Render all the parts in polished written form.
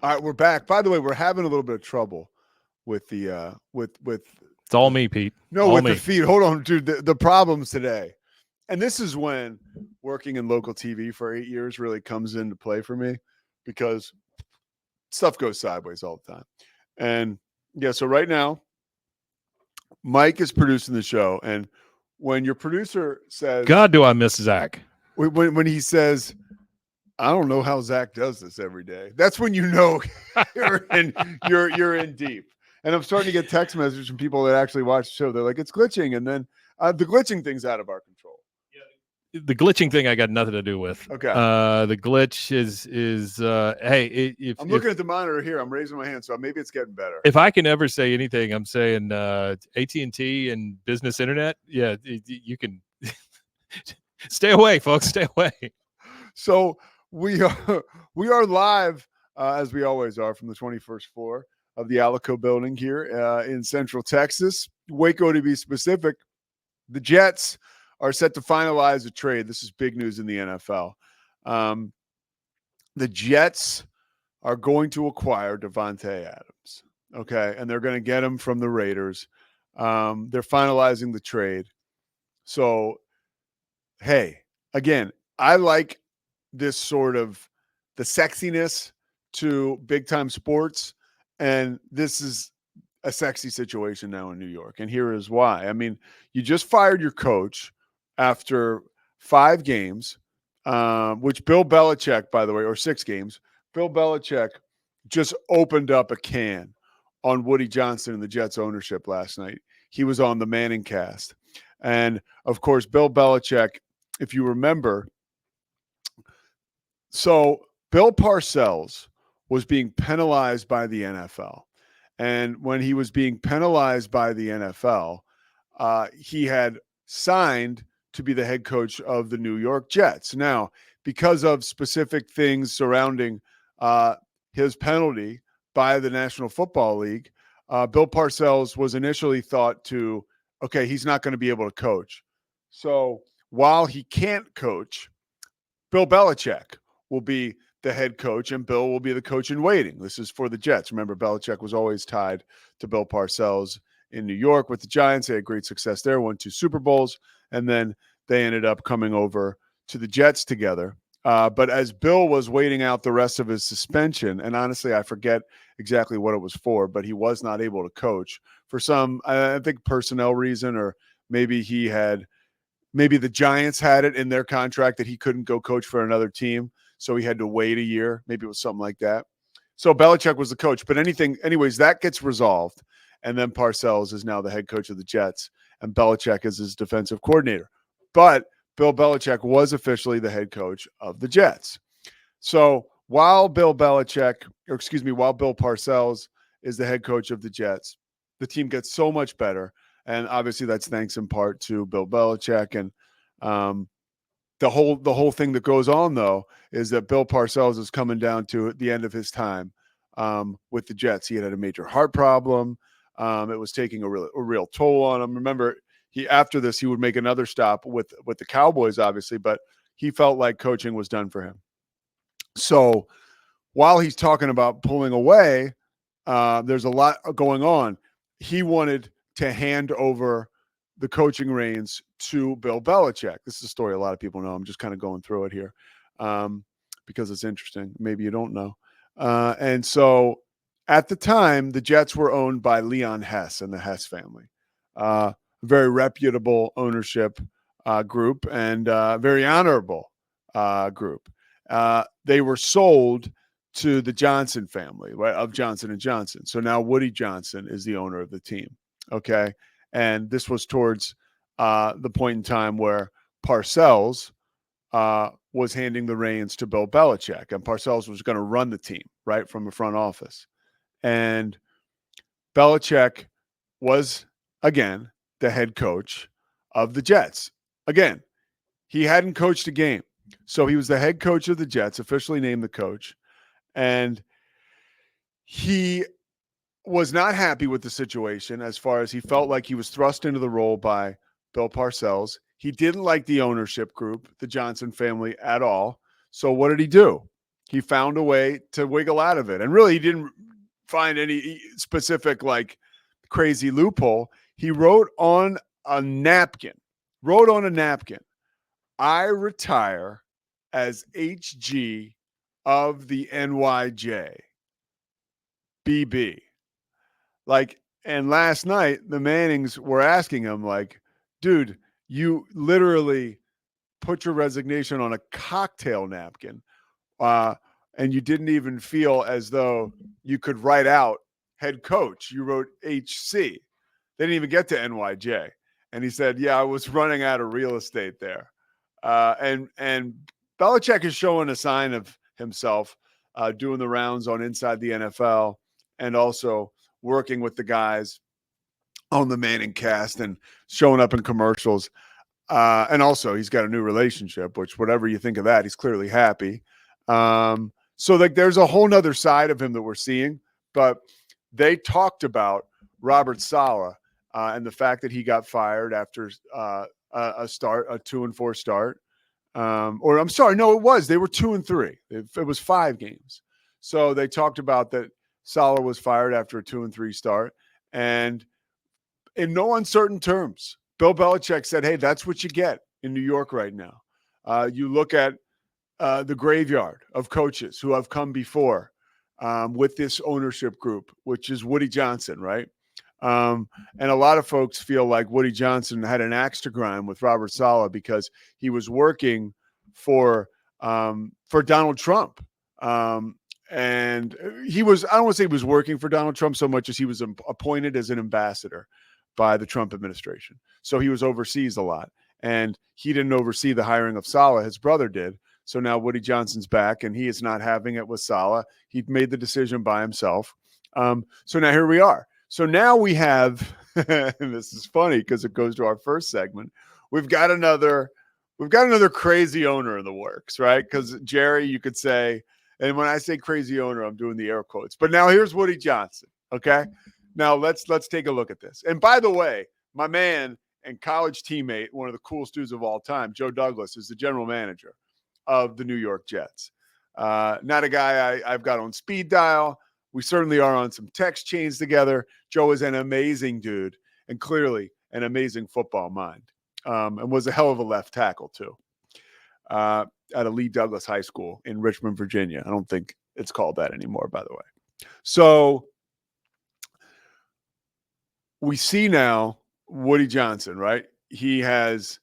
All right, we're back. By the way, we're having a little bit of trouble with the with It's all me, Pete. no All with the me. feed. Hold on, dude. The problems today, and this is when working in local TV for 8 years really comes into play for me because stuff goes sideways all the time. And yeah, so right now, Mike is producing the show, and when your producer says, God, do I miss Zach? when he says, I don't know how Zach does this every day. That's when you know you're in deep. And I'm starting to get text messages from people that actually watch the show. They're like, it's glitching, and then the glitching thing's out of our control. The glitching thing I got nothing to do with. Okay. The glitch is hey, I'm looking at the monitor here. I'm raising my hand, so maybe it's getting better. If I can ever say anything, I'm saying AT&T and business internet. Yeah, you can stay away, folks. Stay away. So we are live as we always are from the 21st floor of the Alico building here in Central Texas, Waco to be specific. The Jets are set to finalize a trade. This is big news in the NFL. The Jets are going to acquire Devontae Adams, okay, and they're going to get him from the Raiders. They're finalizing the trade. So, hey, again, I like this sort of the sexiness to big time sports, and this is a sexy situation now in New York, and here is why. I mean, you just fired your coach after 5 games, which Bill Belichick, by the way, or 6 games. Bill Belichick just opened up a can on Woody Johnson and the Jets ownership last night. He was on the Manning cast. And, of course, Bill Belichick, if you remember, so Bill Parcells was being penalized by the NFL. And when he was being penalized by the NFL, he had signed to be the head coach of the New York Jets. Now, because of specific things surrounding his penalty by the National Football League, Bill Parcells was initially thought to, okay, he's not going to be able to coach. So while he can't coach, Bill Belichick will be the head coach, and Bill will be the coach in waiting. This is for the Jets. Remember, Belichick was always tied to Bill Parcells in New York with the Giants. They had great success there, won 2 Super Bowls, and then they ended up coming over to the Jets together. But as Bill was waiting out the rest of his suspension, and honestly, I forget exactly what it was for, but he was not able to coach for some, I think, personnel reason, or maybe maybe the Giants had it in their contract that he couldn't go coach for another team. So he had to wait a year. Maybe it was something like that. So Belichick was the coach. But anyways, that gets resolved. And then Parcells is now the head coach of the Jets, and Belichick is his defensive coordinator. But Bill Belichick was officially the head coach of the Jets. So while Bill Parcells is the head coach of the Jets, the team gets so much better. And obviously that's thanks in part to Bill Belichick. And the whole thing that goes on, though, is that Bill Parcells is coming down to the end of his time with the Jets. He had a major heart problem. It was taking a real toll on him. Remember, after this, he would make another stop with the Cowboys, obviously, but he felt like coaching was done for him. So while he's talking about pulling away, there's a lot going on. He wanted to hand over the coaching reins to Bill Belichick. This is a story a lot of people know. I'm just kind of going through it here because it's interesting. Maybe you don't know. And so at the time, the Jets were owned by Leon Hess and the Hess family. Very reputable ownership group and very honorable group. They were sold to the Johnson family, right, of Johnson & Johnson. So now Woody Johnson is the owner of the team. Okay. And this was towards the point in time where Parcells was handing the reins to Bill Belichick, and Parcells was going to run the team, right, from the front office. And Belichick was, again, the head coach of the Jets. Again, he hadn't coached a game. So he was the head coach of the Jets, officially named the coach. And he was not happy with the situation as far as he felt like he was thrust into the role by Bill Parcells. He didn't like the ownership group, the Johnson family, at all. So what did he do? he found a way to wiggle out of it. And really, he didn't find any specific, like, crazy loophole. He wrote on a napkin, I retire as HG of the NYJ, BB. Like, and last night, the Mannings were asking him, like, dude, you literally put your resignation on a cocktail napkin, uh, and you didn't even feel as though you could write out head coach. You wrote HC. They didn't even get to NYJ. And he said, yeah, I was running out of real estate there. And Belichick is showing a sign of himself, doing the rounds on Inside the NFL and also working with the guys on the Manning cast and showing up in commercials. And also he's got a new relationship, which whatever you think of that, he's clearly happy. So like there's a whole nother side of him that we're seeing, but they talked about Robert Saleh and the fact that he got fired after a 2-4 start. Or I'm sorry, no, they were 2-3. It was 5 games. So they talked about that Saleh was fired after a 2-3 start. And in no uncertain terms, Bill Belichick said, hey, that's what you get in New York right now. You look at the graveyard of coaches who have come before with this ownership group, which is Woody Johnson, right? And a lot of folks feel like Woody Johnson had an axe to grind with Robert Saleh because he was working for Donald Trump. And he was, I don't want to say he was working for Donald Trump so much as he was appointed as an ambassador by the Trump administration. So he was overseas a lot. And he didn't oversee the hiring of Saleh. His brother did. So now Woody Johnson's back, and he is not having it with Saleh. He made the decision by himself. So now here we are. So now we have, and this is funny because it goes to our first segment. We've got another crazy owner in the works, right? Because Jerry, you could say, and when I say crazy owner, I'm doing the air quotes. But now here's Woody Johnson. Okay. Now let's take a look at this. And by the way, my man and college teammate, one of the coolest dudes of all time, Joe Douglas, is the general manager of the New York Jets. Not a guy I've got on speed dial. We certainly are on some text chains together. Joe is an amazing dude and clearly an amazing football mind, and was a hell of a left tackle too, at a Lee Douglas High School in Richmond, Virginia. I don't think it's called that anymore, by the way. So we see now Woody Johnson, right? He has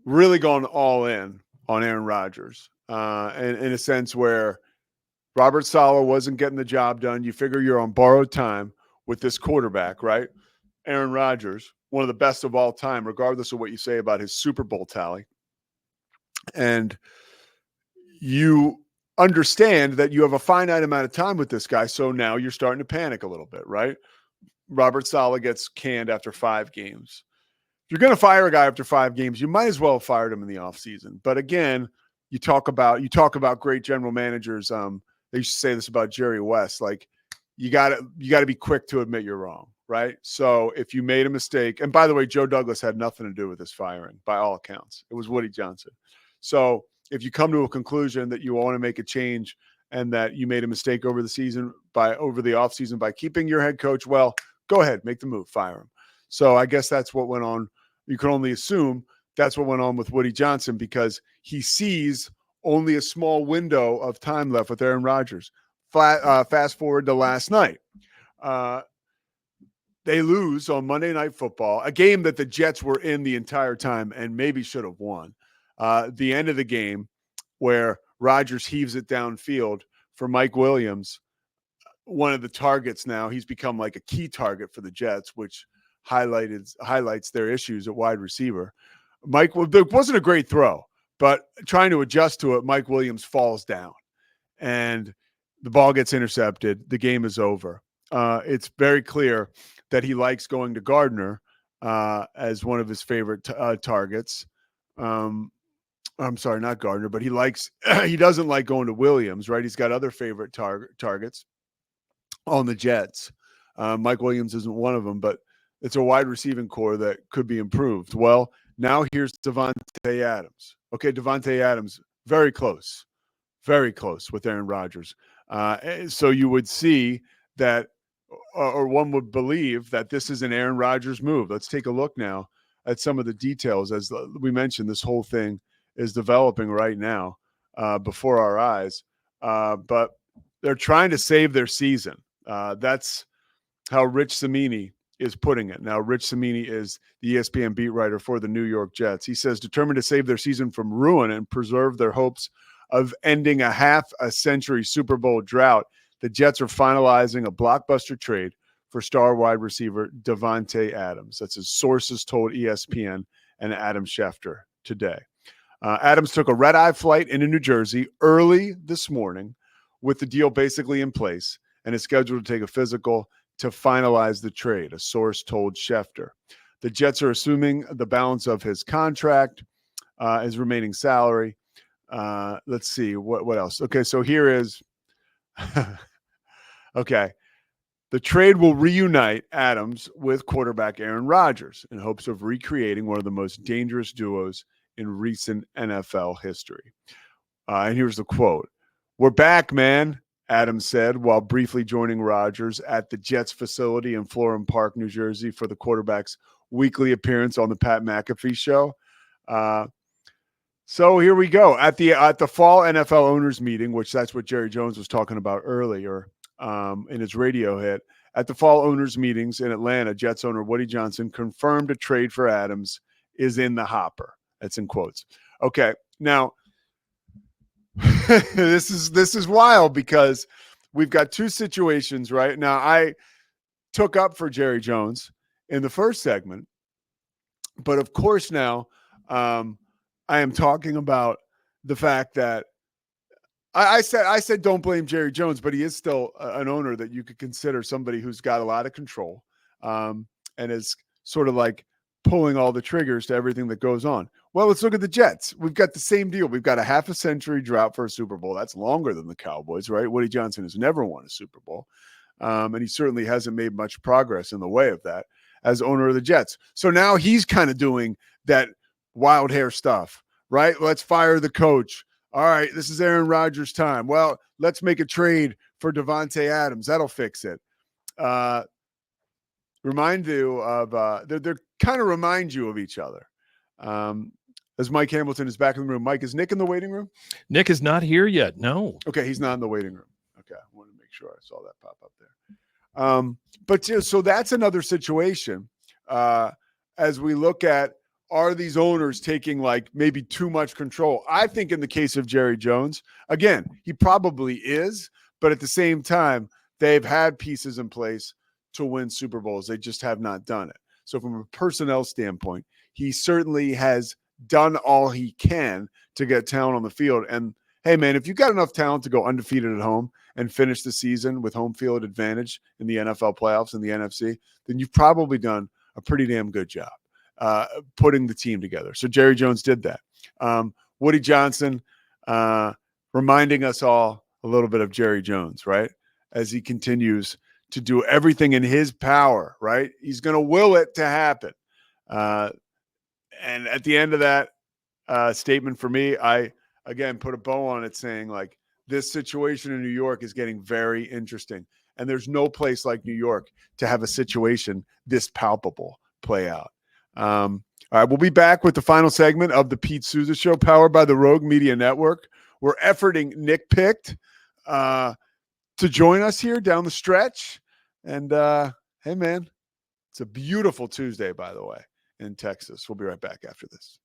really gone all in on Aaron Rodgers, and in a sense where Robert Saleh wasn't getting the job done. You figure you're on borrowed time with this quarterback, right? Aaron Rodgers, one of the best of all time, regardless of what you say about his Super Bowl tally. And you understand that you have a finite amount of time with this guy. So now you're starting to panic a little bit, right? Robert Saleh gets canned after 5 games. If you're going to fire a guy after 5 games, you might as well have fired him in the offseason. But again, you talk about great general managers. They used to say this about Jerry West, like you got to be quick to admit you're wrong, right? So if you made a mistake, and by the way, Joe Douglas had nothing to do with this firing by all accounts. It was Woody Johnson. So if you come to a conclusion that you want to make a change and that you made a mistake over the offseason by keeping your head coach, well, go ahead, make the move, fire him. So I guess that's what went on. You can only assume that's what went on with Woody Johnson because he sees only a small window of time left with Aaron Rodgers. Fast forward to last night. They lose on Monday Night Football, a game that the Jets were in the entire time and maybe should have won. The end of the game where Rodgers heaves it downfield for Mike Williams, one of the targets now. He's become like a key target for the Jets, which highlights their issues at wide receiver. It wasn't a great throw, but trying to adjust to it, Mike Williams falls down and the ball gets intercepted. The game is over. It's very clear that he likes going to Gardner as one of his favorite targets. I'm sorry, not Gardner, but he doesn't like going to Williams, right? He's got other favorite targets on the Jets. Mike Williams isn't one of them, but it's a wide receiving core that could be improved. Well, now here's Davante Adams. Okay, Davante Adams, very close very close with Aaron Rodgers. So you would see that, or one would believe that this is an Aaron Rodgers move. Let's take a look now at some of the details. As we mentioned, this whole thing is developing right now before our eyes. But they're trying to save their season. That's how Rich Cimini is putting it. Now, Rich Cimini is the ESPN beat writer for the New York Jets. He says, determined to save their season from ruin and preserve their hopes of ending a half-a-century Super Bowl drought, the Jets are finalizing a blockbuster trade for star wide receiver Davante Adams. That's his sources told ESPN and Adam Schefter today. Adams took a red-eye flight into New Jersey early this morning with the deal basically in place and is scheduled to take a physical to finalize the trade, a source told Schefter. The Jets are assuming the balance of his contract, his remaining salary. Let's see, what else? Okay, so here is okay. The trade will reunite Adams with quarterback Aaron Rodgers in hopes of recreating one of the most dangerous duos in recent NFL history. And here's the quote. "We're back, man," Adams said while briefly joining Rodgers at the Jets facility in Florham Park, New Jersey for the quarterback's weekly appearance on the Pat McAfee show. So here we go. At the fall NFL owners meeting, which that's what Jerry Jones was talking about earlier in his radio hit. At the fall owners meetings in Atlanta, Jets owner Woody Johnson confirmed a trade for Adams is in the hopper. That's in quotes. Okay, now this is wild because we've got two situations right now. I took up for Jerry Jones in the first segment, but of course now I am talking about the fact that I said don't blame Jerry Jones, but he is still an owner that you could consider somebody who's got a lot of control and is sort of like pulling all the triggers to everything that goes on. Well, let's look at the Jets. We've got the same deal. We've got a half-a-century drought for a Super Bowl. That's longer than the Cowboys, right? Woody Johnson has never won a Super Bowl, and he certainly hasn't made much progress in the way of that as owner of the Jets. So now he's kind of doing that wild hair stuff, right? Let's fire the coach. All right, this is Aaron Rodgers' time. Well, let's make a trade for Davante Adams. That'll fix it. Remind you of they're kind of remind you of each other. As Mike Hamilton is back in the room. Mike, is Nick in the waiting room? Nick is not here yet. No. Okay, he's not in the waiting room. Okay, I wanted to make sure I saw that pop up there. But so that's another situation as we look at, are these owners taking like maybe too much control? I think in the case of Jerry Jones, again, he probably is, but at the same time, they've had pieces in place to win Super Bowls. They just have not done it. So from a personnel standpoint, he certainly has done all he can to get talent on the field. And hey, man, if you got enough talent to go undefeated at home and finish the season with home field advantage in the NFL playoffs and the NFC, then you've probably done a pretty damn good job putting the team together. So Jerry Jones did that. Woody Johnson reminding us all a little bit of Jerry Jones, right? As he continues to do everything in his power, right? He's going to will it to happen. And at the end of that statement for me, I, again, put a bow on it saying, like, this situation in New York is getting very interesting. And there's no place like New York to have a situation this palpable play out. All right, we'll be back with the final segment of the Pete Souza Show, powered by the Rogue Media Network. We're efforting Nick Picked to join us here down the stretch. And hey, man, it's a beautiful Tuesday, by the way, in Texas. We'll be right back after this.